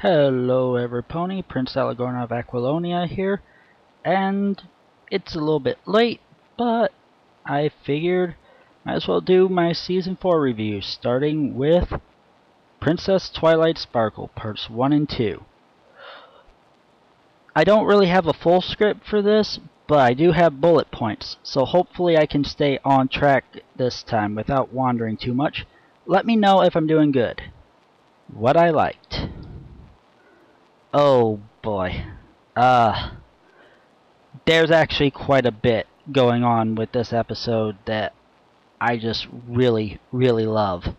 Hello everypony, Prince Alagorn of Aquilonia here, and it's a little bit late, but I figured might as well do my Season 4 review, starting with Princess Twilight Sparkle, Parts 1 and 2. I don't really have a full script for this, but I do have bullet points, so hopefully I can stay on track this time without wandering too much. Let me know if I'm doing good. What I liked. Oh boy. There's actually quite a bit going on with this episode that I just really love.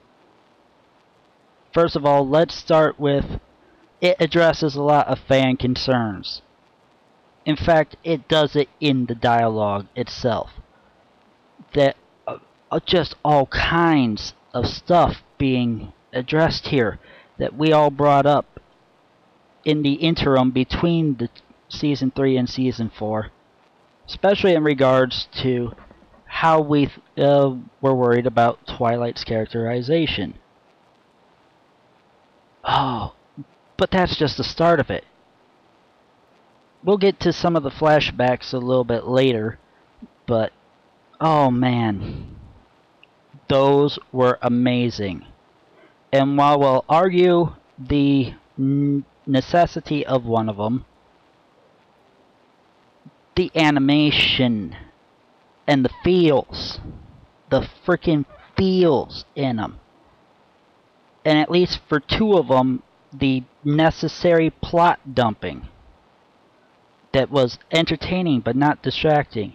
First of all, let's start with it addresses a lot of fan concerns. In fact, it does it in the dialogue itself. That just all kinds of stuff being addressed here that we all brought up in the interim between the Season 3 and Season 4, especially in regards to how we were worried about Twilight's characterization. Oh, but that's just the start of it. We'll get to some of the flashbacks a little bit later, but oh man, those were amazing. And while we'll argue the necessity of one of them, the animation and the feels, the freaking feels in them, and at least for two of them, the necessary plot dumping that was entertaining but not distracting,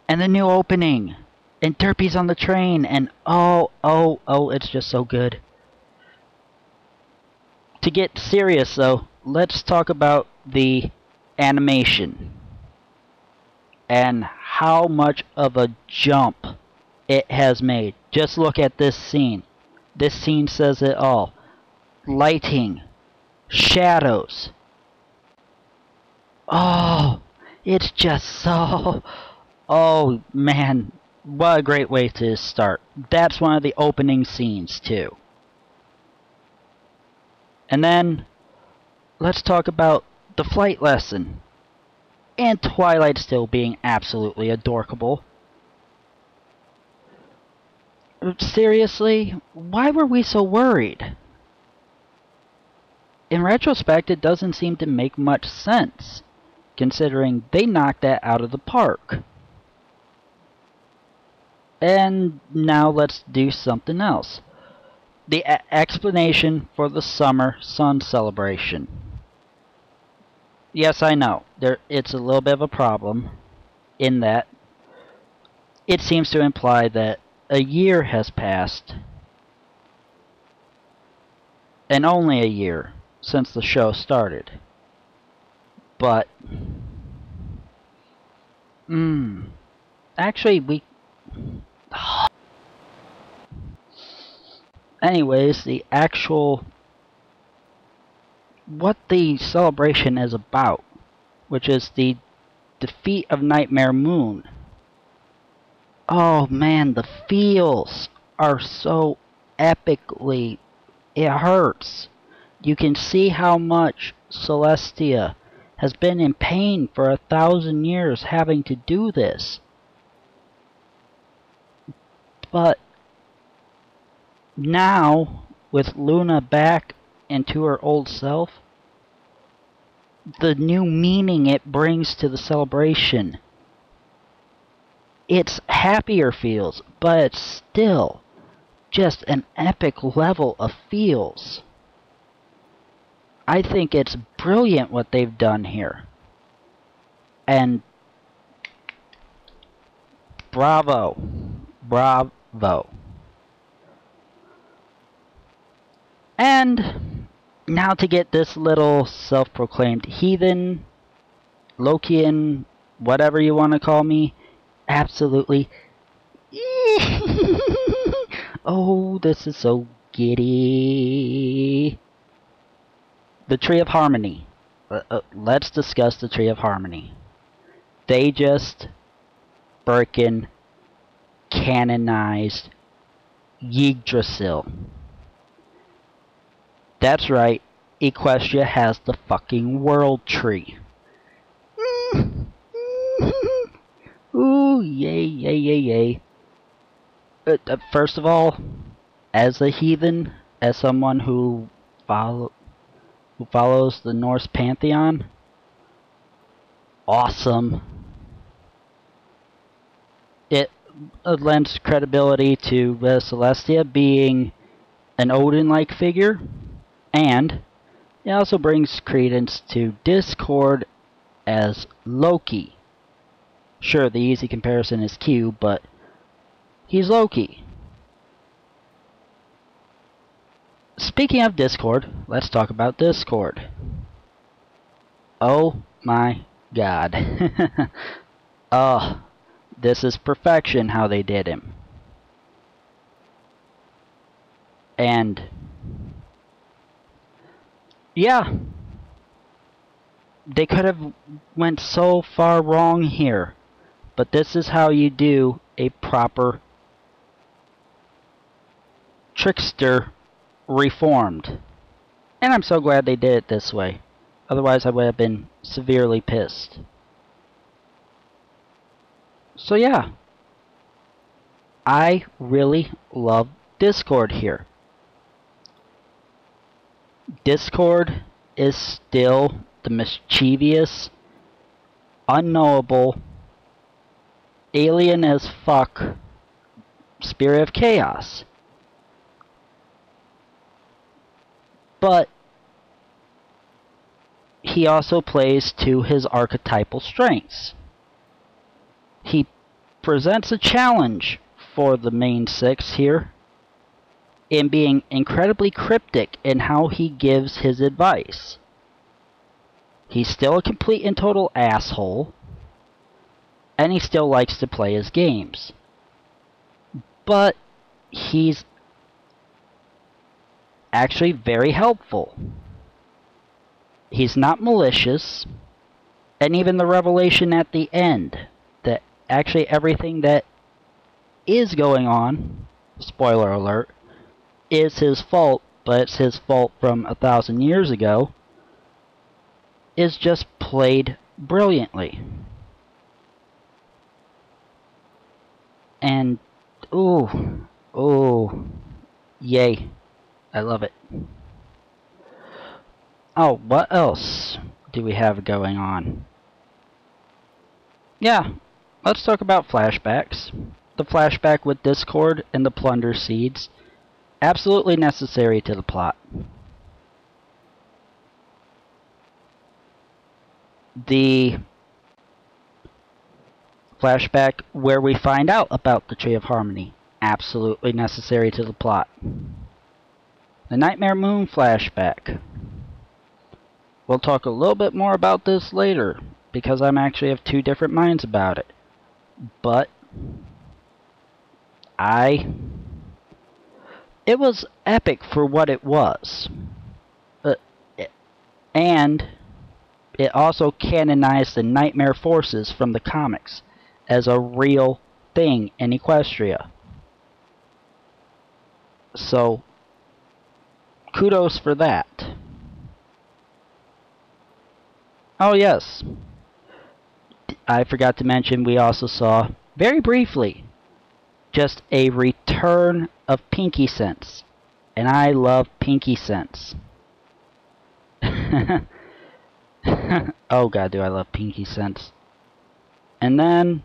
and the new opening, and Derpy's on the train, and oh, it's just so good. To get serious though, let's talk about the animation and how much of a jump it has made. Just look at this scene. This scene says it all. Lighting, shadows. Oh, it's just so... Oh man, what a great way to start. That's one of the opening scenes too. And then, let's talk about the flight lesson. And Twilight still being absolutely adorkable. Seriously, why were we so worried? In retrospect, it doesn't seem to make much sense, considering they knocked that out of the park. And now let's do something else. The explanation for the summer sun celebration. Yes, I know, it's a little bit of a problem in that it seems to imply that a year has passed, and only a year, since the show started. But, actually anyways, the actual... what the celebration is about, which is the defeat of Nightmare Moon. Oh man, the feels are so epically... it hurts. You can see how much Celestia has been in pain for 1,000 years having to do this. But now, with Luna back into her old self, the new meaning it brings to the celebration, it's happier feels, but it's still just an epic level of feels. I think it's brilliant what they've done here, and bravo. And now to get this little self-proclaimed heathen, Lokian, whatever you want to call me, absolutely... oh, this is so giddy. The Tree of Harmony. Let's discuss the Tree of Harmony. They just frickin' canonized Yggdrasil. That's right, Equestria has the fucking world tree. Ooh, yay, yay, yay, yay. First of all, as a heathen, as someone who follows the Norse pantheon, awesome. It lends credibility to Celestia being an Odin-like figure, and it also brings credence to Discord as Loki. Sure, the easy comparison is Q, but he's Loki. Speaking of Discord, let's talk about Discord. Oh my god. This is perfection how they did him. And yeah, they could have went so far wrong here, but this is how you do a proper trickster reformed. And I'm so glad they did it this way. Otherwise I would have been severely pissed. So yeah, I really love Discord here. Discord is still the mischievous, unknowable, alien as fuck spirit of chaos. But he also plays to his archetypal strengths. He presents a challenge for the main six here in being incredibly cryptic in how he gives his advice. He's still a complete and total asshole, and he still likes to play his games. But he's actually very helpful. He's not malicious, and even the revelation at the end that actually everything that is going on, spoiler alert, is his fault, but it's his fault from 1,000 years ago, is just played brilliantly. And, ooh, yay. I love it. Oh, what else do we have going on? Yeah, let's talk about flashbacks. The flashback with Discord and the Plunder Seeds. Absolutely necessary to the plot. The flashback where we find out about the Tree of Harmony. Absolutely necessary to the plot. The Nightmare Moon flashback. We'll talk a little bit more about this later, because I'm actually of two different minds about it. But it was epic for what it was. And it also canonized the Nightmare Forces from the comics as a real thing in Equestria. So, kudos for that. Oh yes, I forgot to mention we also saw, very briefly, just a return of Pinky Sense. And I love Pinky Sense. Oh god, do I love Pinky Sense. And then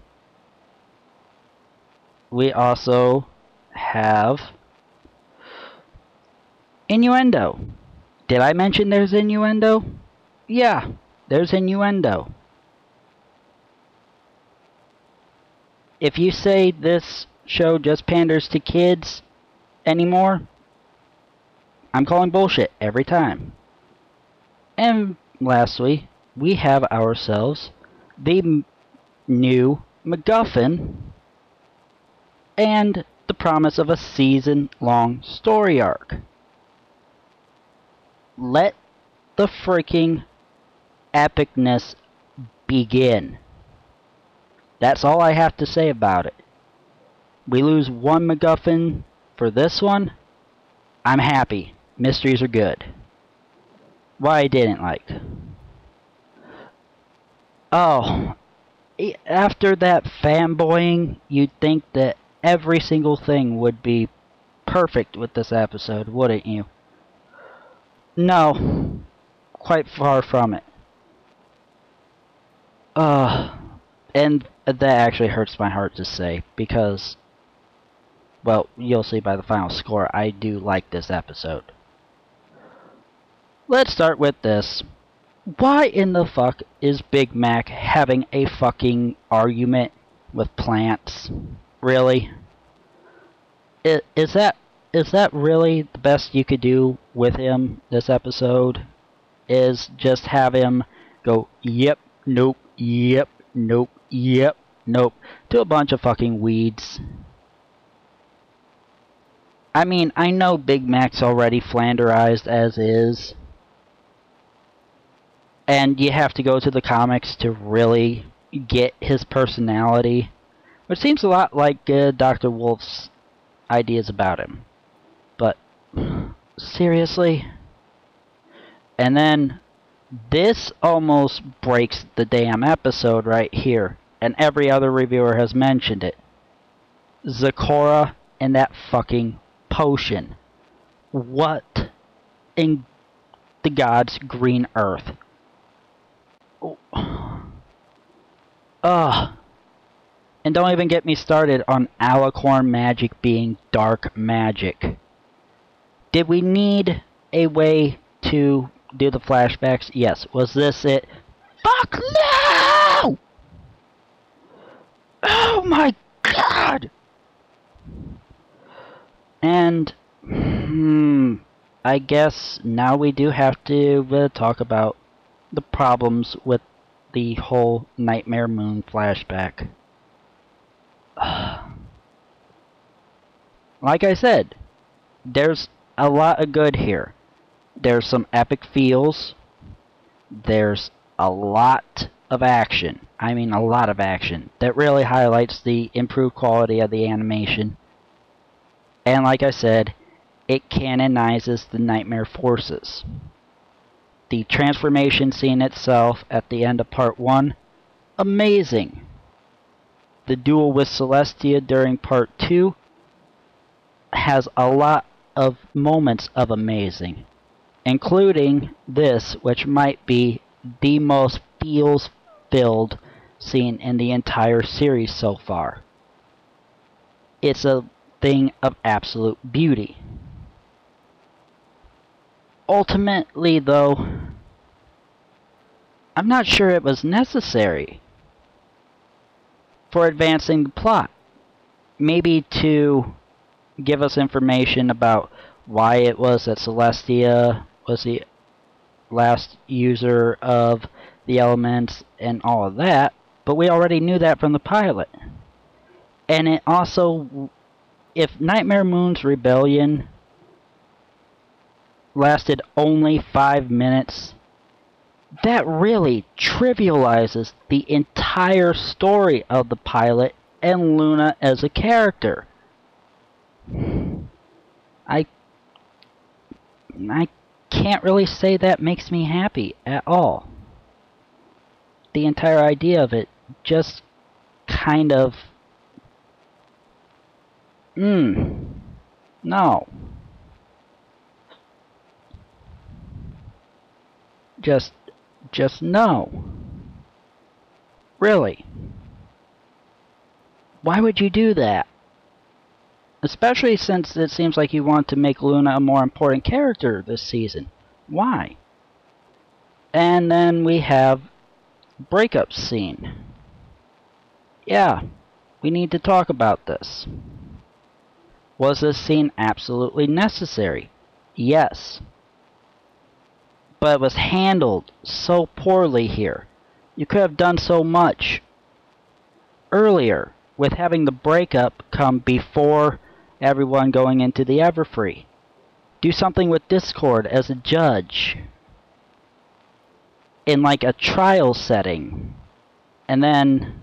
we also have innuendo. Did I mention there's innuendo? Yeah, there's innuendo. If you say this show just panders to kids anymore, I'm calling bullshit every time. And lastly, we have ourselves the new MacGuffin and the promise of a season-long story arc. Let the freaking epicness begin. That's all I have to say about it. We lose one MacGuffin for this one. I'm happy. Mysteries are good. Why I didn't like. Oh, after that fanboying, you'd think that every single thing would be perfect with this episode, wouldn't you? No, quite far from it. And that actually hurts my heart to say, because, well, you'll see by the final score, I do like this episode. Let's start with this. Why in the fuck is Big Mac having a fucking argument with plants? Really? Is that really the best you could do with him this episode? Is just have him go, yep, nope, yep, nope, yep, nope, to a bunch of fucking weeds. I mean, I know Big Mac's already flanderized as is, and you have to go to the comics to really get his personality, which seems a lot like Dr. Wolf's ideas about him. But, seriously? And then, this almost breaks the damn episode right here, and every other reviewer has mentioned it. Zecora and that fucking potion. What in the God's green earth? Ugh. And don't even get me started on alicorn magic being dark magic. Did we need a way to do the flashbacks? Yes. Was this it? Fuck no! Oh my god! And, I guess now we do have to talk about the problems with the whole Nightmare Moon flashback. Like I said, there's a lot of good here. There's some epic feels. There's a lot of action. I mean a lot of action. That really highlights the improved quality of the animation. And like I said, it canonizes the Nightmare forces. The transformation scene itself at the end of part 1, amazing. The duel with Celestia during part 2 has a lot of moments of amazing, including this, which might be the most feels-filled scene in the entire series so far. It's a thing of absolute beauty. Ultimately, though, I'm not sure it was necessary for advancing the plot. Maybe to give us information about why it was that Celestia was the last user of the elements and all of that, but we already knew that from the pilot. And it also, if Nightmare Moon's rebellion lasted only 5 minutes, that really trivializes the entire story of the pilot and Luna as a character. I can't really say that makes me happy at all. The entire idea of it just kind of... no. Just no. Really. Why would you do that? Especially since it seems like you want to make Luna a more important character this season. Why? And then we have breakup scene. Yeah, we need to talk about this. Was this scene absolutely necessary? Yes. But it was handled so poorly here. You could have done so much earlier with having the breakup come before everyone going into the Everfree. Do something with Discord as a judge in like a trial setting, and then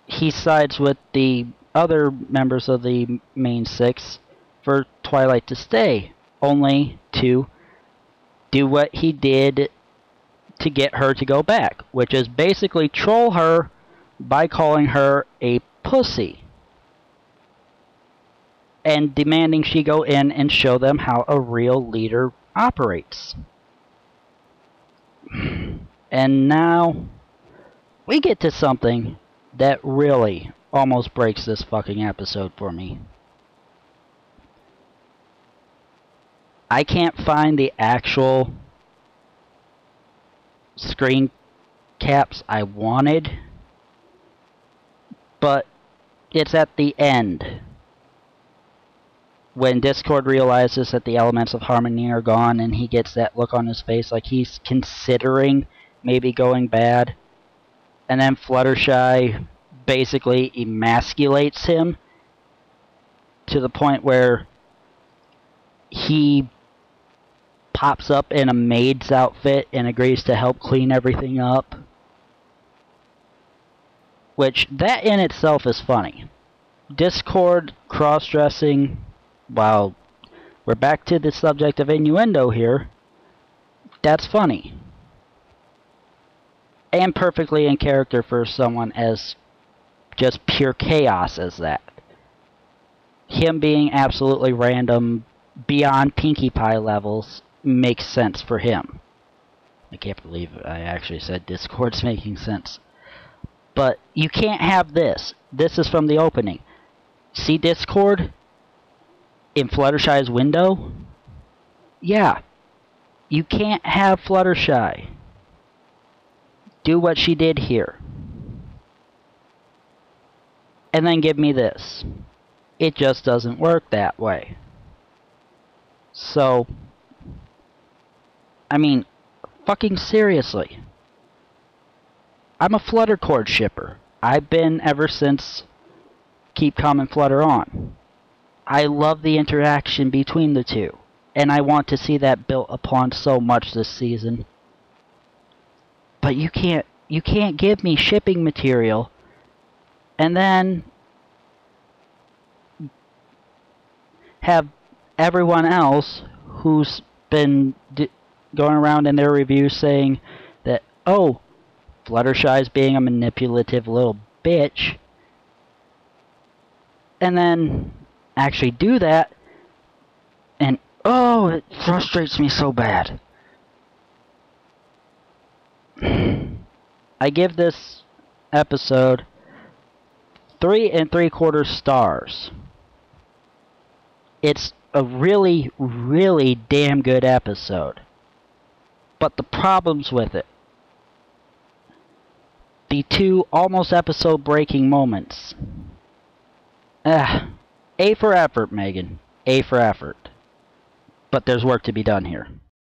he sides with the other members of the main 6 for Twilight to stay, only to do what he did to get her to go back, which is basically troll her by calling her a pussy and demanding she go in and show them how a real leader operates. And now we get to something that really almost breaks this fucking episode for me. I can't find the actual screen caps I wanted, but it's at the end when Discord realizes that the elements of harmony are gone, and he gets that look on his face like he's considering maybe going bad, and then Fluttershy basically emasculates him to the point where he pops up in a maid's outfit and agrees to help clean everything up. Which, that in itself is funny. Discord cross-dressing, while we're back to the subject of innuendo here, that's funny. And perfectly in character for someone as just pure chaos as that. Him being absolutely random, beyond Pinkie Pie levels, makes sense for him. I can't believe I actually said Discord's making sense. But you can't have this. This is from the opening. See Discord in Fluttershy's window? Yeah. You can't have Fluttershy do what she did here. And then give me this. It just doesn't work that way. So, I mean, fucking seriously. I'm a Fluttercord shipper. I've been ever since Keep Calm and Flutter On. I love the interaction between the two, and I want to see that built upon so much this season. But you can't give me shipping material and then have everyone else who's been going around in their reviews saying that, oh, Fluttershy's being a manipulative little bitch, and then actually do that, and oh, it frustrates me so bad. I give this episode 3 3/4 stars. It's a really, really damn good episode. But the problems with it, the two almost episode breaking moments. A for effort, Megan. A for effort. But there's work to be done here.